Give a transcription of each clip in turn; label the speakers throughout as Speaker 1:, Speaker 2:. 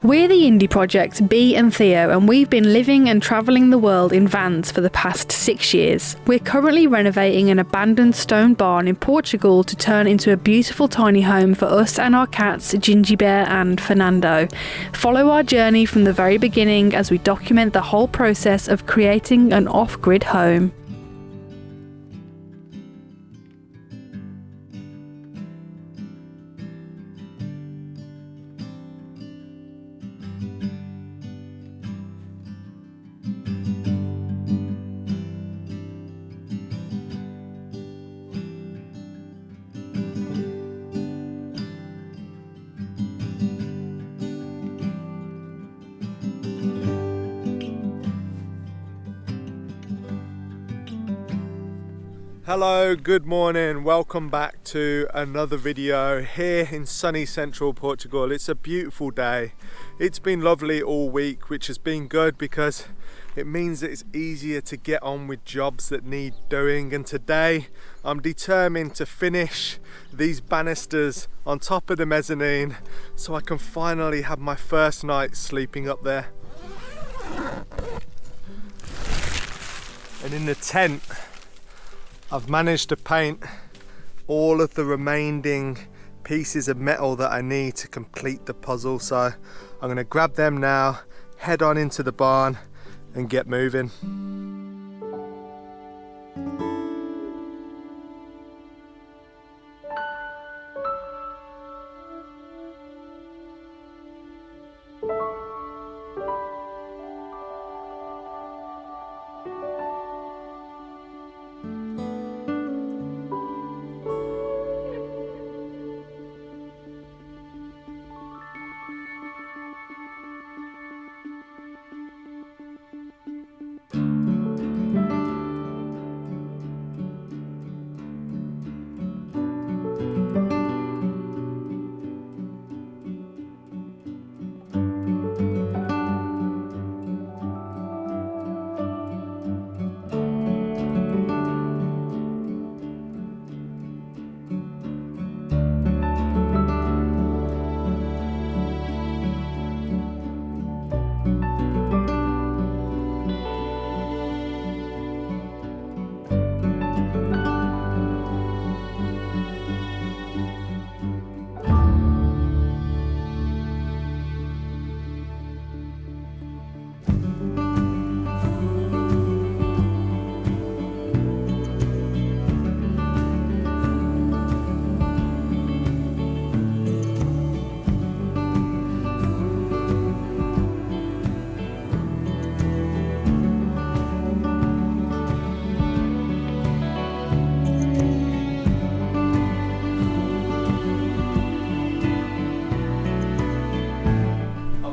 Speaker 1: We're the indie project Bee and Theo, and we've been living and travelling the world in vans for the past 6 years. We're currently renovating an abandoned stone barn in Portugal to turn into a beautiful tiny home for us and our cats Ginjey Bear and Furrnando. Follow our journey from the very beginning as we document the whole process of creating an off-grid home.
Speaker 2: Hello, good morning, welcome back to another video here in sunny Central Portugal. It's a beautiful day. It's been lovely all week, which has been good because it means that it's easier to get on with jobs that need doing, and today I'm determined to finish these banisters on top of the mezzanine so I can finally have my first night sleeping up there. And in the tent I've managed to paint all of the remaining pieces of metal that I need to complete the puzzle, so I'm going to grab them now, head on into the barn and get moving.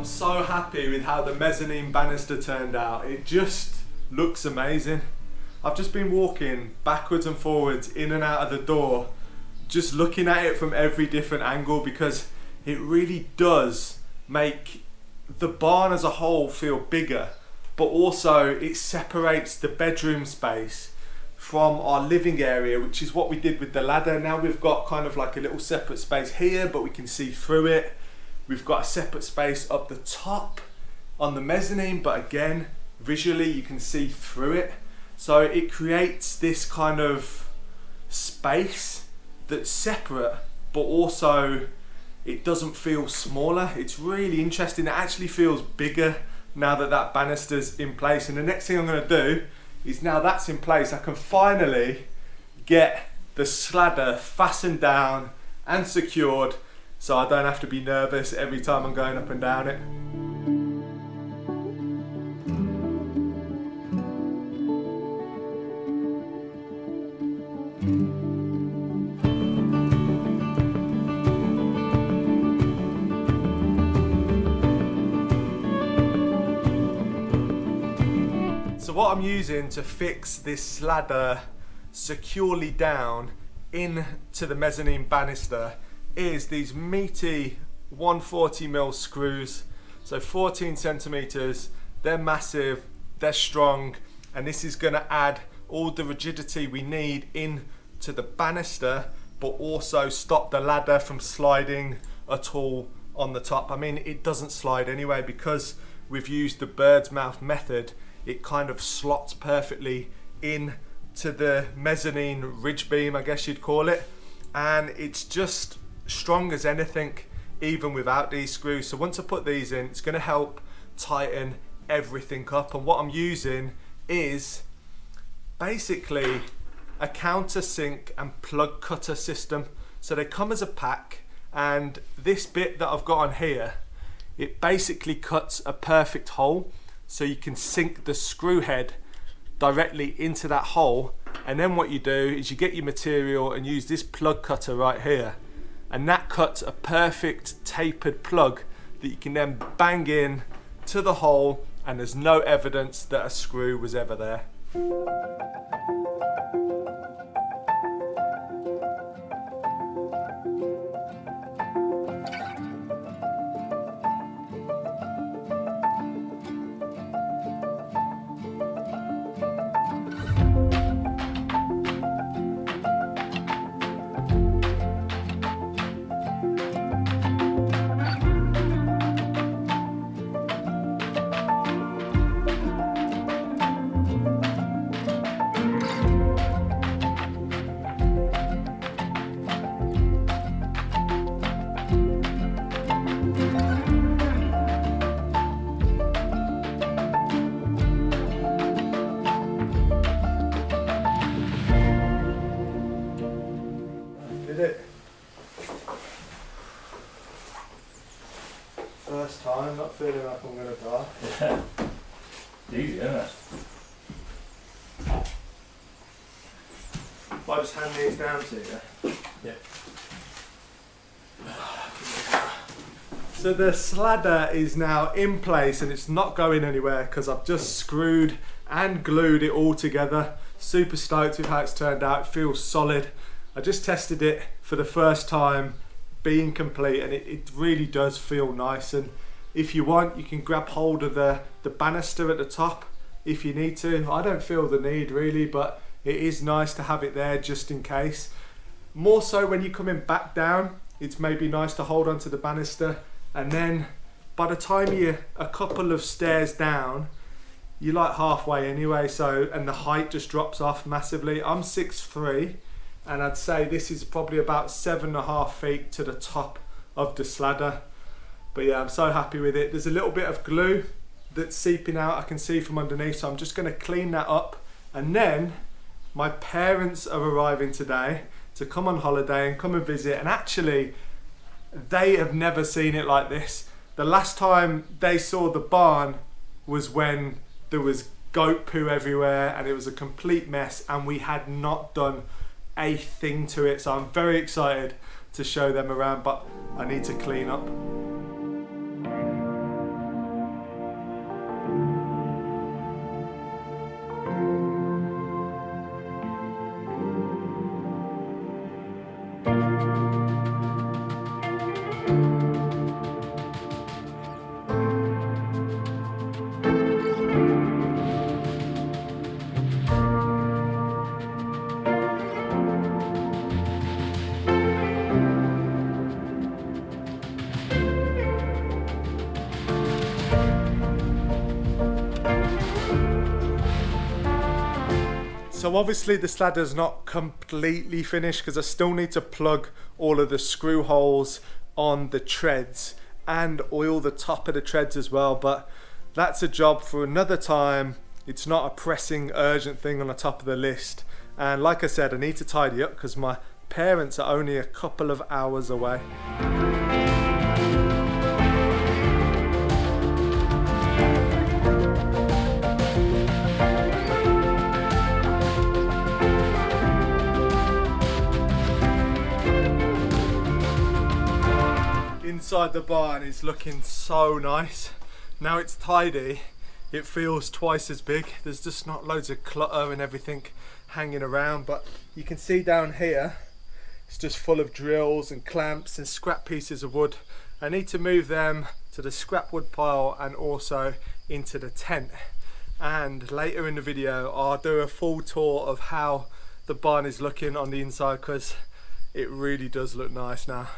Speaker 2: So happy with how the mezzanine banister turned out. It just looks amazing. I've just been walking backwards and forwards in and out of the door, just looking at it from every different angle, because it really does make the barn as a whole feel bigger, but also it separates the bedroom space from our living area, which is what we did with the ladder. Now we've got kind of like a little separate space here, but we can see through it. We've got a separate space up the top on the mezzanine, but again, visually you can see through it. So it creates this kind of space that's separate, but also it doesn't feel smaller. It's really interesting. It actually feels bigger now that that banister's in place. And the next thing I'm gonna do is, now that's in place, I can finally get the sladder fastened down and secured, so I don't have to be nervous every time I'm going up and down it. So what I'm using to fix this ladder securely down into the mezzanine banister is these meaty 140mm screws, so 14 centimeters. They're massive, they're strong, and this is going to add all the rigidity we need into the banister, but also stop the ladder from sliding at all on the top. I mean, it doesn't slide anyway because we've used the bird's mouth method. It kind of slots perfectly in to the mezzanine ridge beam, I guess you'd call it, and it's just strong as anything even without these screws. So once I put these in, it's going to help tighten everything up. And what I'm using is basically a countersink and plug cutter system. So they come as a pack, and this bit that I've got on here, it basically cuts a perfect hole so you can sink the screw head directly into that hole. And then what you do is you get your material and use this plug cutter right here, and that cuts a perfect tapered plug that you can then bang in to the hole, and there's no evidence that a screw was ever there. First time, not feeling like I'm going to die.
Speaker 3: Yeah. Easy, isn't it?
Speaker 2: If I just hand these down to you.
Speaker 3: Yeah.
Speaker 2: So the sladder is now in place and it's not going anywhere because I've just screwed and glued it all together. Super stoked with how it's turned out. It feels solid. I just tested it for the first time being complete, and it really does feel nice. And if you want, you can grab hold of the banister at the top if you need to. I don't feel the need really, but it is nice to have it there just in case. More so when you're coming back down, it's maybe nice to hold onto the banister, and then by the time you're a couple of stairs down, you're like halfway anyway, so, and the height just drops off massively. I'm 6'3", and I'd say this is probably about 7.5 feet to the top of the sladder. But yeah, I'm so happy with it. There's a little bit of glue that's seeping out, I can see from underneath, so I'm just going to clean that up. And then my parents are arriving today to come on holiday and come and visit, and actually they have never seen it like this. The last time they saw the barn was when there was goat poo everywhere and it was a complete mess, and we had not done a thing to it. So I'm very excited to show them around, but I need to clean up. So obviously the sladder's not completely finished because I still need to plug all of the screw holes on the treads and oil the top of the treads as well, but that's a job for another time. It's not a pressing, urgent thing on the top of the list. And like I said, I need to tidy up because my parents are only a couple of hours away. Inside the barn is looking so nice. Now it's tidy, it feels twice as big. There's just not loads of clutter and everything hanging around, but you can see down here it's just full of drills and clamps and scrap pieces of wood. I need to move them to the scrap wood pile and also into the tent. And later in the video I'll do a full tour of how the barn is looking on the inside, because it really does look nice now.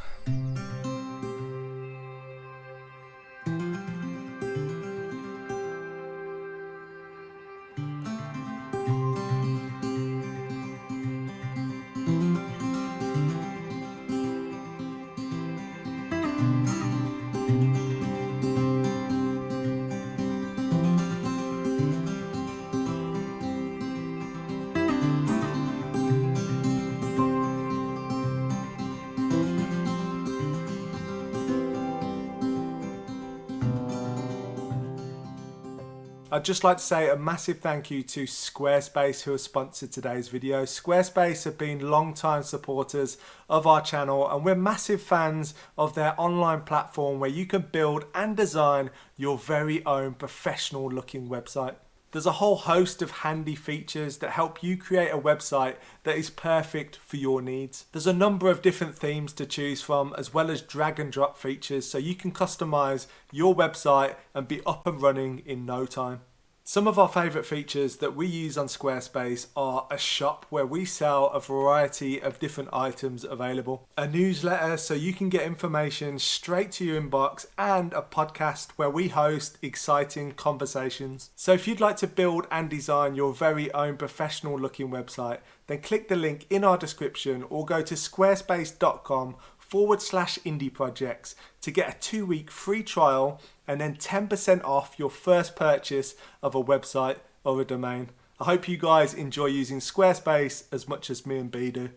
Speaker 2: I'd just like to say a massive thank you to Squarespace, who have sponsored today's video. Squarespace have been long-time supporters of our channel, and we're massive fans of their online platform where you can build and design your very own professional looking website. There's a whole host of handy features that help you create a website that is perfect for your needs. There's a number of different themes to choose from, as well as drag and drop features, so you can customize your website and be up and running in no time. Some of our favourite features that we use on Squarespace are a shop where we sell a variety of different items available, a newsletter so you can get information straight to your inbox, and a podcast where we host exciting conversations. So if you'd like to build and design your very own professional looking website, then click the link in our description or go to squarespace.com/indieprojects to get a 2-week free trial and then 10% off your first purchase of a website or a domain. I hope you guys enjoy using Squarespace as much as me and Bee do.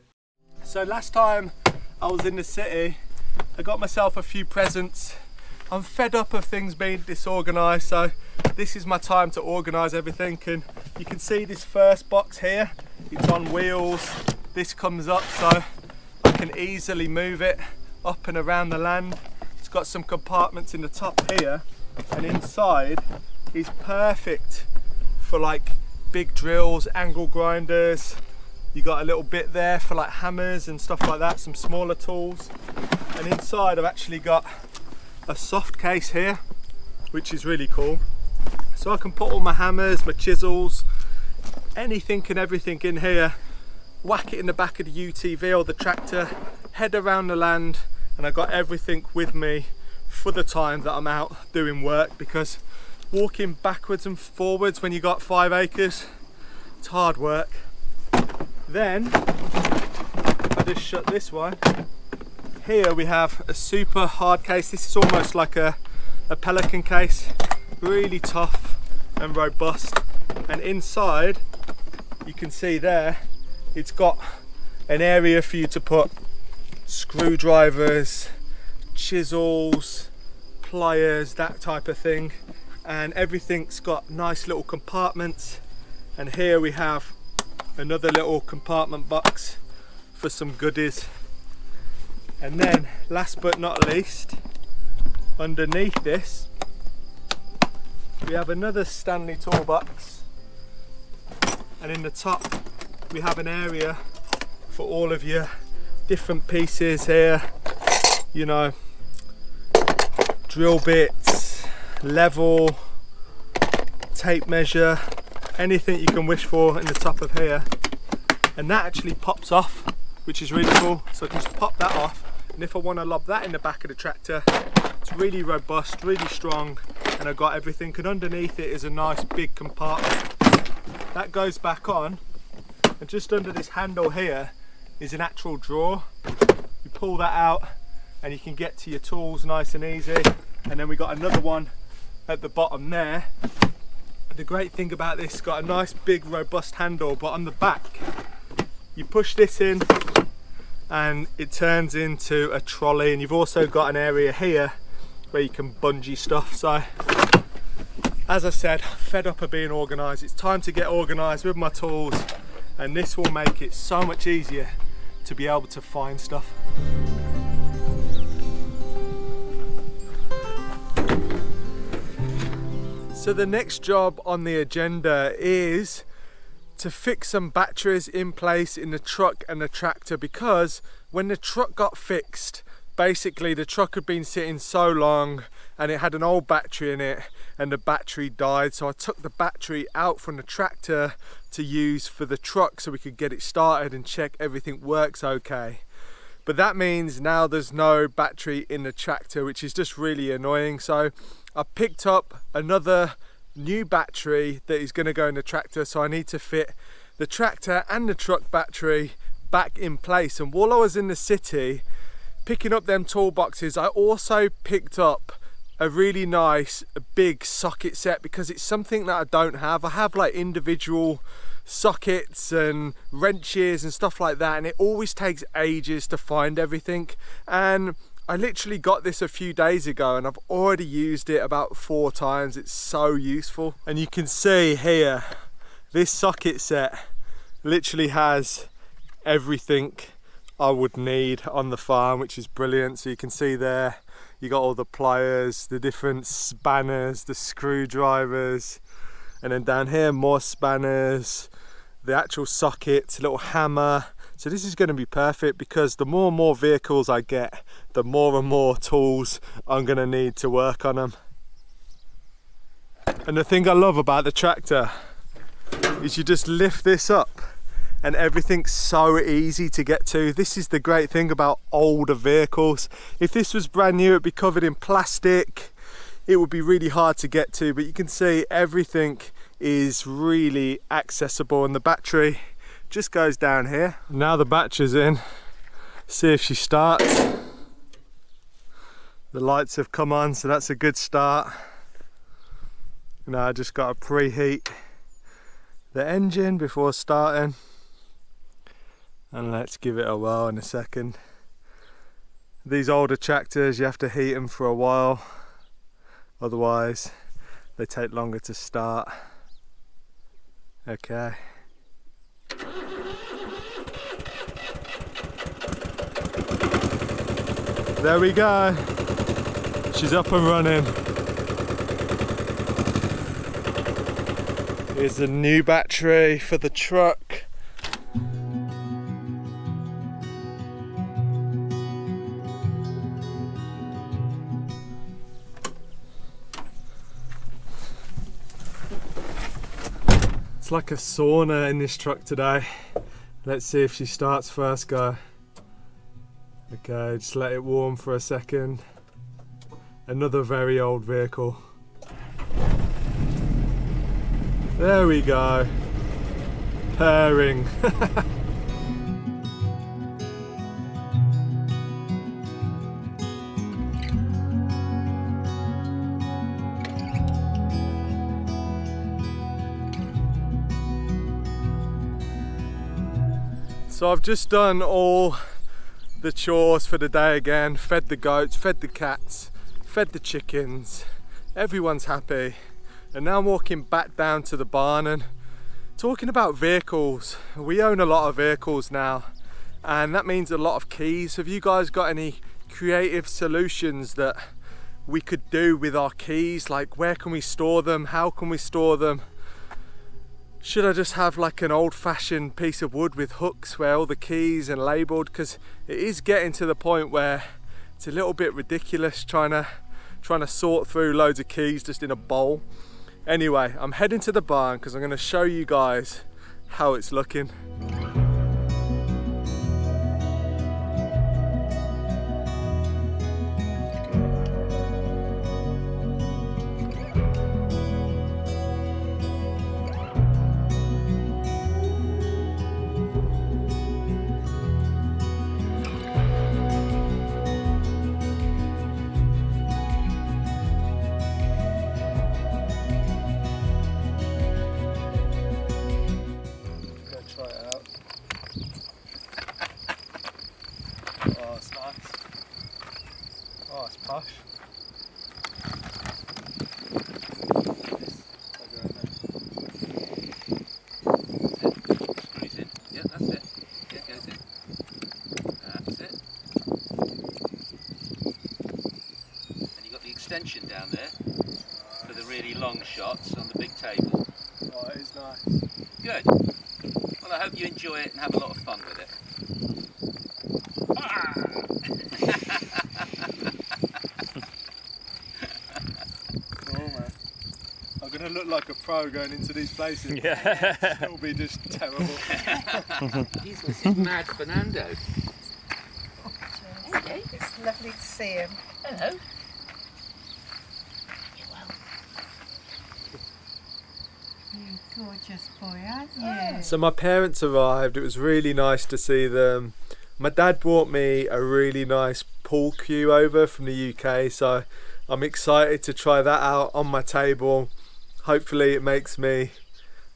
Speaker 2: So last time I was in the city, I got myself a few presents. I'm fed up of things being disorganised, so this is my time to organise everything. And you can see this first box here, it's on wheels. This comes up so I can easily move it up and around the land. It's got some compartments in the top here, and inside is perfect for like big drills, angle grinders. You got a little bit there for like hammers and stuff like that, some smaller tools. And inside I've actually got a soft case here, which is really cool. So I can put all my hammers, my chisels, anything and everything in here, whack it in the back of the UTV or the tractor, head around the land, and I got everything with me for the time that I'm out doing work, because walking backwards and forwards when you got 5 acres, it's hard work. Then I just shut this one. Here we have a super hard case. This is almost like a pelican case, really tough and robust. And inside, you can see there, it's got an area for you to put screwdrivers, chisels, pliers, that type of thing, and everything's got nice little compartments. And here we have another little compartment box for some goodies. And then last but not least, underneath this we have another Stanley toolbox, and in the top we have an area for all of your different pieces here, you know, drill bits, level, tape measure, anything you can wish for in the top of here. And that actually pops off, which is really cool. So I can just pop that off, and if I want to lob that in the back of the tractor, it's really robust, really strong, and I've got everything. And underneath it is a nice big compartment that goes back on, and just under this handle here is an actual drawer. You pull that out and you can get to your tools nice and easy. And then we got another one at the bottom there. The great thing about this, got a nice big robust handle, but on the back you push this in and it turns into a trolley. And you've also got an area here where you can bungee stuff. So as I said, fed up of being organised. It's time to get organised with my tools, and this will make it so much easier to be able to find stuff. So the next job on the agenda is to fix some batteries in place in the truck and the tractor, because when the truck got fixed, basically the truck had been sitting so long and it had an old battery in it, and the battery died. So I took the battery out from the tractor to use for the truck so we could get it started and check everything works okay. But that means now there's no battery in the tractor, which is just really annoying. So I picked up another new battery that is going to go in the tractor, so I need to fit the tractor and the truck battery back in place. And while I was in the city picking up them toolboxes, I also picked up a really nice big socket set, because it's something that I don't have. I have like individual sockets and wrenches and stuff like that, and it always takes ages to find everything. And I literally got this a few days ago and I've already used it about 4 times. It's so useful. And you can see here, this socket set literally has everything I would need on the farm, which is brilliant. So you can see there, you got all the pliers, the different spanners, the screwdrivers, and then down here more spanners, the actual socket, little hammer. So this is going to be perfect because the more and more vehicles I get, the more and more tools I'm going to need to work on them. And the thing I love about the tractor is you just lift this up and everything's so easy to get to. This is the great thing about older vehicles. If this was brand new, it'd be covered in plastic. It would be really hard to get to, but you can see everything is really accessible, and the battery just goes down here. Now the battery's in. See if she starts. The lights have come on, so that's a good start. Now I just got to preheat the engine before starting. And let's give it a whirl in a second. These older tractors, you have to heat them for a while, otherwise they take longer to start. Okay. There we go. She's up and running. Here's the new battery for the truck. It's like a sauna in this truck today. Let's see if she starts first, go. Okay, just let it warm for a second. Another very old vehicle. There we go. Pairing. So I've just done all the chores for the day again, fed the goats, fed the cats, fed the chickens, everyone's happy. And now I'm walking back down to the barn and talking about vehicles. We own a lot of vehicles now, and that means a lot of keys. Have you guys got any creative solutions that we could do with our keys? Like, where can we store them? How can we store them? Should I just have like an old-fashioned piece of wood with hooks where all the keys are labelled? Because it is getting to the point where it's a little bit ridiculous trying to sort through loads of keys just in a bowl. Anyway, I'm heading to the barn because I'm going to show you guys how it's looking. Posh.
Speaker 4: Screws in. Yeah, that's it. Yeah, goes in. That's it. And you've got the extension down there for the really long shots on the big table.
Speaker 2: Oh, it is nice.
Speaker 4: Good. Well, I hope you enjoy it and have a lot of fun with it.
Speaker 2: I look like a pro going into these places.
Speaker 3: Yeah.
Speaker 2: It'll be just terrible.
Speaker 4: He's this mad Furrnando.
Speaker 5: Hello. It's lovely to see him.
Speaker 4: Hello.
Speaker 5: You gorgeous boy, aren't you?
Speaker 2: So my parents arrived. It was really nice to see them. My dad brought me a really nice pool cue over from the UK, so I'm excited to try that out on my table. Hopefully it makes me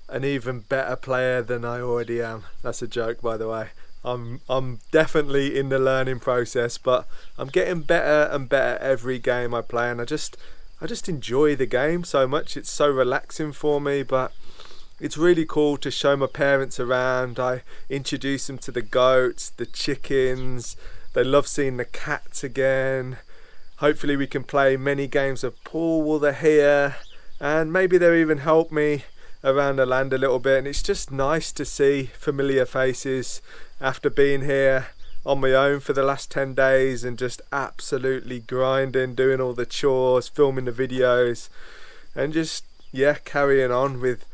Speaker 2: an even better player than I already am. That's a joke, by the way. I'm definitely in the learning process, but I'm getting better and better every game I play, and I just enjoy the game so much. It's so relaxing for me, but it's really cool to show my parents around. I introduce them to the goats, the chickens. They love seeing the cats again. Hopefully we can play many games of pool while they're here, and maybe they'll even help me around the land a little bit. And it's just nice to see familiar faces after being here on my own for the last 10 days and just absolutely grinding, doing all the chores, filming the videos, and just carrying on with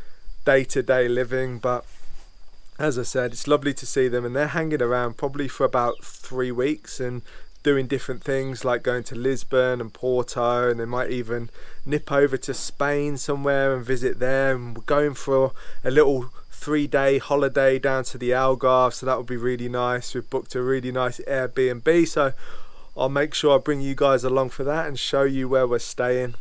Speaker 2: day-to-day living. But as I said, it's lovely to see them, and they're hanging around probably for about 3 weeks and doing different things like going to Lisbon and Porto, and they might even nip over to Spain somewhere and visit there. And we're going for a little 3-day holiday down to the Algarve, so that would be really nice. We've booked a really nice Airbnb, so I'll make sure I bring you guys along for that and show you where we're staying.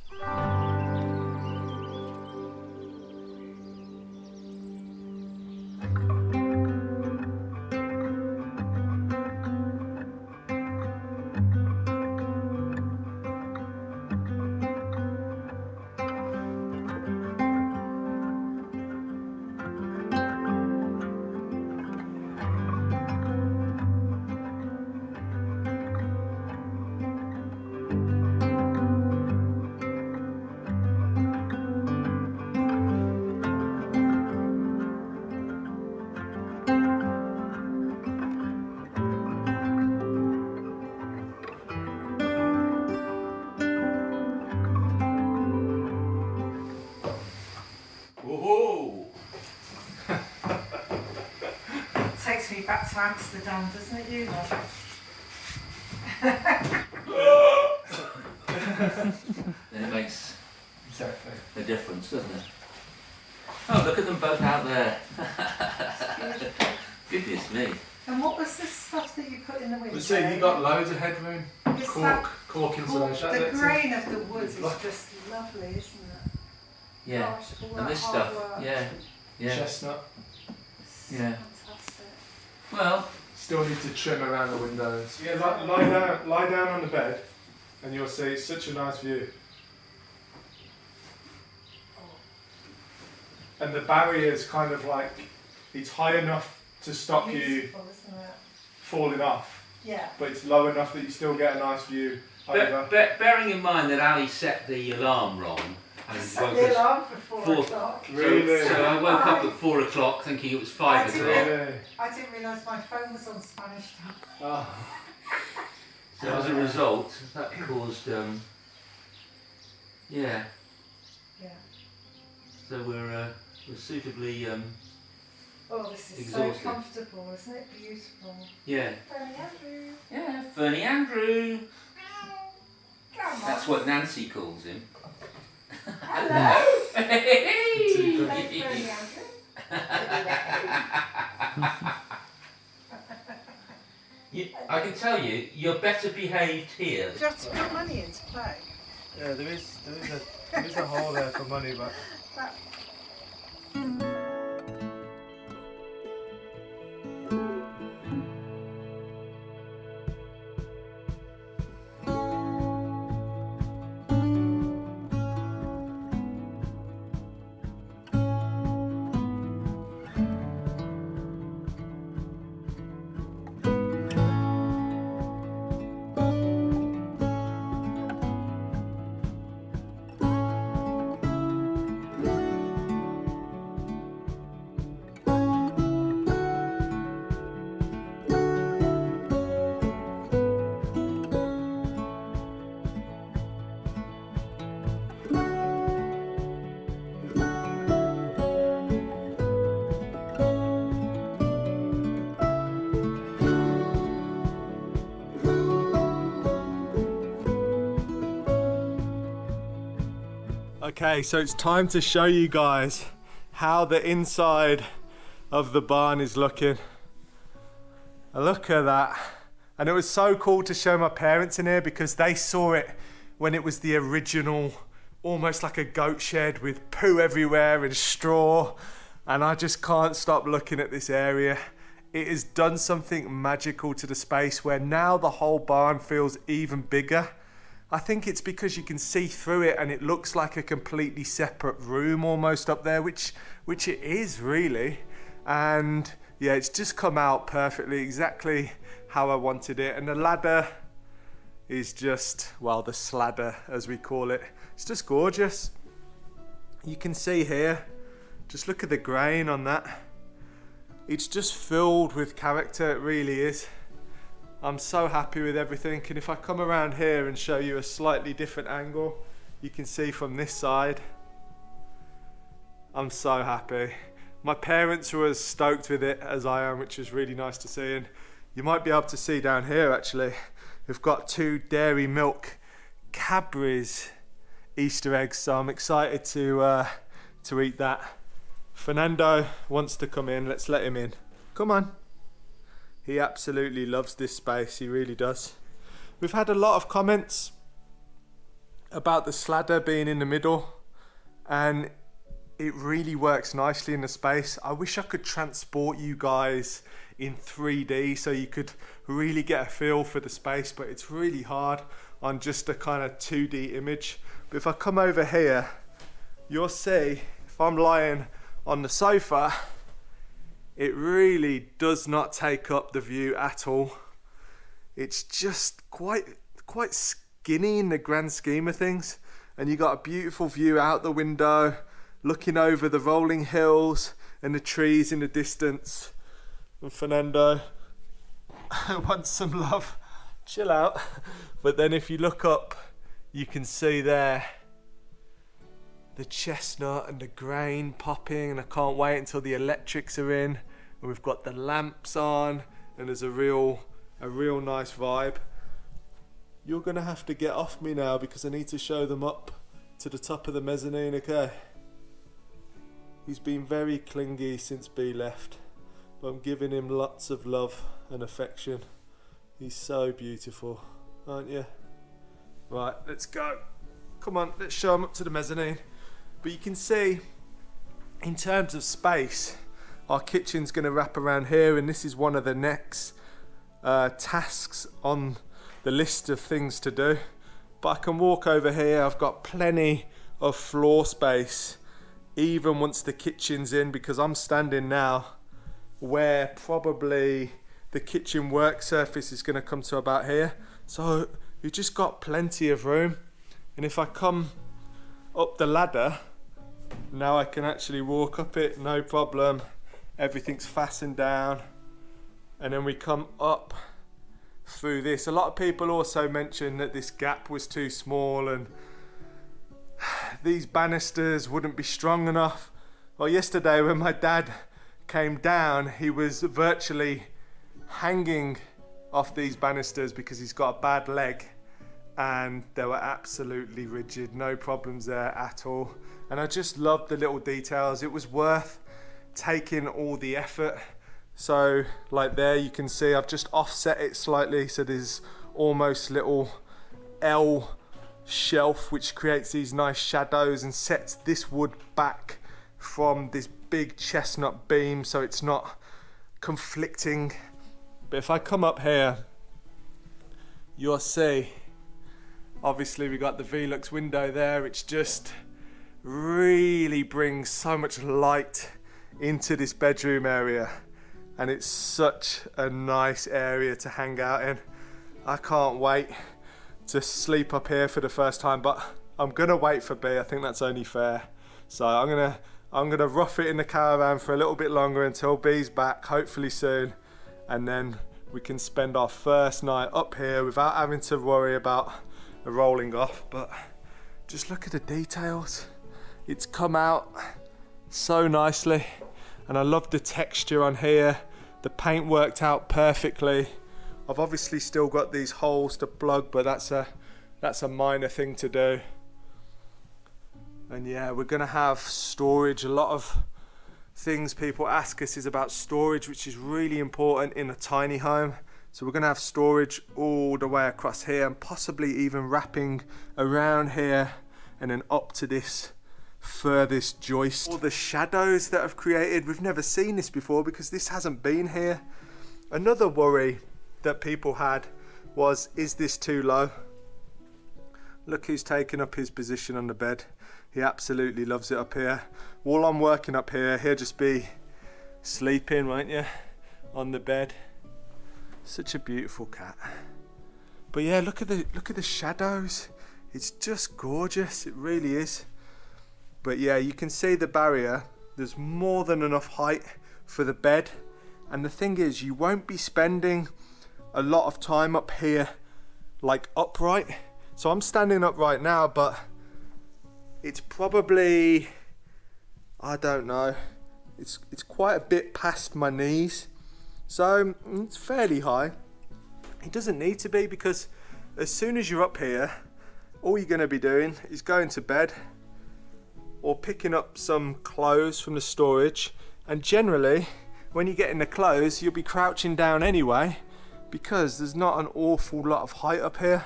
Speaker 5: Takes me back to Amsterdam, doesn't it, you lot?
Speaker 4: Then it makes a difference, doesn't it? Oh, look at them both out there. Goodness me.
Speaker 5: And what was this stuff that you put in the window?
Speaker 2: See, you got loads of headroom. Cork insulation.
Speaker 5: The grain of the wood is just lovely, isn't it?
Speaker 4: Yeah.
Speaker 5: Gosh, all
Speaker 4: And
Speaker 5: that
Speaker 4: this
Speaker 5: hard
Speaker 4: stuff,
Speaker 5: work.
Speaker 4: yeah.
Speaker 2: Chestnut.
Speaker 4: Yeah.
Speaker 5: Fantastic.
Speaker 4: Well,
Speaker 2: Still need to trim around the windows. Yeah, lie down on the bed, and you'll see it's such a nice view. And the barrier's kind of like, it's high enough to stop you
Speaker 5: Beautiful, isn't it?
Speaker 2: falling off,
Speaker 5: Yeah.
Speaker 2: but it's low enough that you still get a nice view over.
Speaker 4: bearing in mind that Ali set the alarm wrong and
Speaker 5: Set
Speaker 4: woke
Speaker 5: the
Speaker 4: us.
Speaker 5: alarm for 4 o'clock.
Speaker 2: Really?
Speaker 4: So I woke up at 4 o'clock thinking it was 5 o'clock.
Speaker 2: Really?
Speaker 5: I didn't realise my phone was on Spanish time.
Speaker 2: Oh.
Speaker 4: So as a result, that caused,
Speaker 5: Yeah.
Speaker 4: so we're suitably,
Speaker 5: Oh, this is
Speaker 4: Exhausted.
Speaker 5: so comfortable, isn't it? Beautiful.
Speaker 4: yeah.
Speaker 5: Furrnando.
Speaker 4: Yeah, Fernie Andrew.
Speaker 5: Come on.
Speaker 4: That's what Nancy calls him.
Speaker 5: Hello.
Speaker 4: Hey!
Speaker 5: Furrnando.
Speaker 4: I can tell you, you're better behaved here.
Speaker 5: Do you have to put money into play?
Speaker 2: Yeah, there is a hole there for money, but.
Speaker 5: That
Speaker 2: Okay, so it's time to show you guys how the inside of the barn is looking. Look at that. And it was so cool to show my parents in here because they saw it when it was the original, almost like a goat shed with poo everywhere and straw. And I just can't stop looking at this area. it has done something magical to the space where now the whole barn feels even bigger. I think it's because you can see through it and it looks like a completely separate room almost up there, which it is really. And yeah, it's just come out perfectly, exactly how I wanted it. And the ladder is just, well, the sladder as we call it, it's just gorgeous. You can see here, just look at the grain on that. It's just filled with character, it really is. I'm so happy with everything. And if I come around here and show you a slightly different angle, you can see from this side, I'm so happy. My parents were as stoked with it as I am, which is really nice to see. And you might be able to see down here actually, we've got 2 dairy milk Cadbury's Easter eggs, so I'm excited to eat that. Furrnando wants to come in, let's let him in. Come on. He absolutely loves this space, he really does. We've had a lot of comments about the sladder being in the middle, and it really works nicely in the space. I wish I could transport you guys in 3D so you could really get a feel for the space, but it's really hard on just a kind of 2D image. But if I come over here, you'll see if I'm lying on the sofa, it really does not take up the view at all. It's just quite skinny in the grand scheme of things, and you got a beautiful view out the window looking over the rolling hills and the trees in the distance. And Furrnando wants some love, chill out. But then if you look up, you can see there the chestnut and the grain popping, and I can't wait until the electrics are in and we've got the lamps on and there's a real nice vibe. You're gonna have to get off me now because I need to show them up to the top of the mezzanine, okay? He's been very clingy since Bee left, but I'm giving him lots of love and affection. He's so beautiful, aren't you? Right, let's go. Come on, let's show him up to the mezzanine. But you can see, in terms of space, our kitchen's going to wrap around here, and this is one of the next tasks on the list of things to do. But I can walk over here, I've got plenty of floor space, even once the kitchen's in, because I'm standing now where probably the kitchen work surface is going to come to about here. So you just got plenty of room. And if I come up the ladder, now I can actually walk up it, no problem. Everything's fastened down. And then we come up through this. A lot of people also mentioned that this gap was too small and these banisters wouldn't be strong enough. Well, yesterday when my dad came down, he was virtually hanging off these banisters because he's got a bad leg, and they were absolutely rigid, no problems there at all. And I just loved the little details. It was worth taking all the effort. So like there you can see I've just offset it slightly so there's almost little L shelf which creates these nice shadows and sets this wood back from this big chestnut beam so it's not conflicting. But if I come up here, you'll see obviously we got the Velux window there, which just really brings so much light into this bedroom area, and it's such a nice area to hang out in. I can't wait to sleep up here for the first time, but I'm gonna wait for Bee. I think that's only fair. So I'm gonna rough it in the caravan for a little bit longer until Bee's back, hopefully soon, and then we can spend our first night up here without having to worry about a rolling off. But just look at the details. It's come out so nicely, and I love the texture on here. The paint worked out perfectly. I've obviously still got these holes to plug, but that's a minor thing to do. And yeah, we're gonna have storage. A lot of things people ask us is about storage, which is really important in a tiny home. So we're gonna have storage all the way across here, and possibly even wrapping around here and then up to this furthest joist. All the shadows that I've created, we've never seen this before because this hasn't been here. Another worry that people had was, is this too low? Look who's taken up his position on the bed. He absolutely loves it up here. While I'm working up here, he'll just be sleeping, won't you, on the bed. Such a beautiful cat. But yeah, look at the shadows. It's just gorgeous, it really is. But yeah, you can see the barrier. There's more than enough height for the bed. And the thing is, you won't be spending a lot of time up here, like upright. So I'm standing up right now, but it's probably, I don't know, it's quite a bit past my knees. So it's fairly high. It doesn't need to be, because as soon as you're up here, all you're going to be doing is going to bed or picking up some clothes from the storage. And generally, when you get in the clothes, you'll be crouching down anyway, because there's not an awful lot of height up here.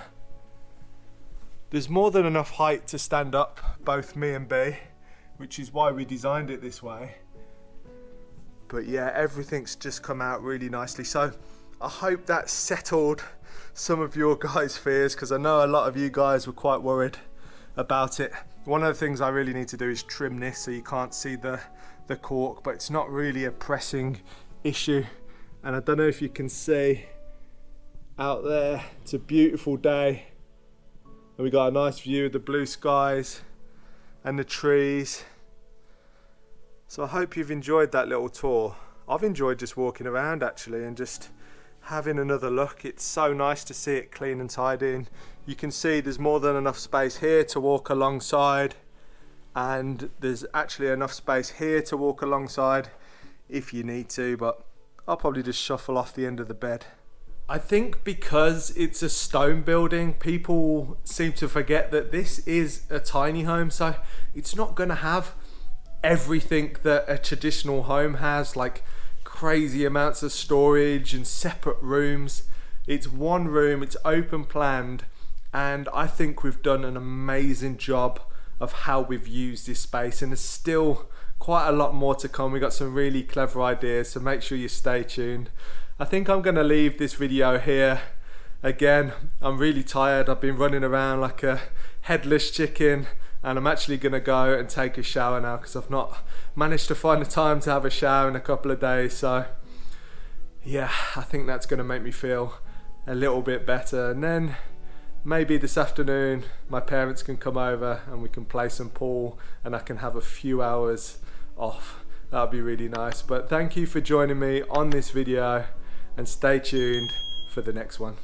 Speaker 2: There's more than enough height to stand up, both me and Bee, which is why we designed it this way. But yeah, everything's just come out really nicely. So I hope that settled some of your guys' fears, because I know a lot of you guys were quite worried about it. One of the things I really need to do is trim this so you can't see the cork, but it's not really a pressing issue. And I don't know if you can see out there, it's a beautiful day. And we got a nice view of the blue skies and the trees. So I hope you've enjoyed that little tour. I've enjoyed just walking around actually and just having another look. It's so nice to see it clean and tidy. And you can see there's more than enough space here to walk alongside. And there's actually enough space here to walk alongside if you need to, but I'll probably just shuffle off the end of the bed. I think because it's a stone building, people seem to forget that this is a tiny home, so it's not going to have everything that a traditional home has, like crazy amounts of storage and separate rooms. It's one room, it's open planned, and I think we've done an amazing job of how we've used this space, and there's still quite a lot more to come. We got some really clever ideas, so make sure you stay tuned. I think I'm going to leave this video here. Again, I'm really tired. I've been running around like a headless chicken, and I'm actually going to go and take a shower now because I've not managed to find the time to have a shower in a couple of days. So yeah, I think that's going to make me feel a little bit better, and then maybe this afternoon my parents can come over and we can play some pool and I can have a few hours off. That'd be really nice. But thank you for joining me on this video, and stay tuned for the next one.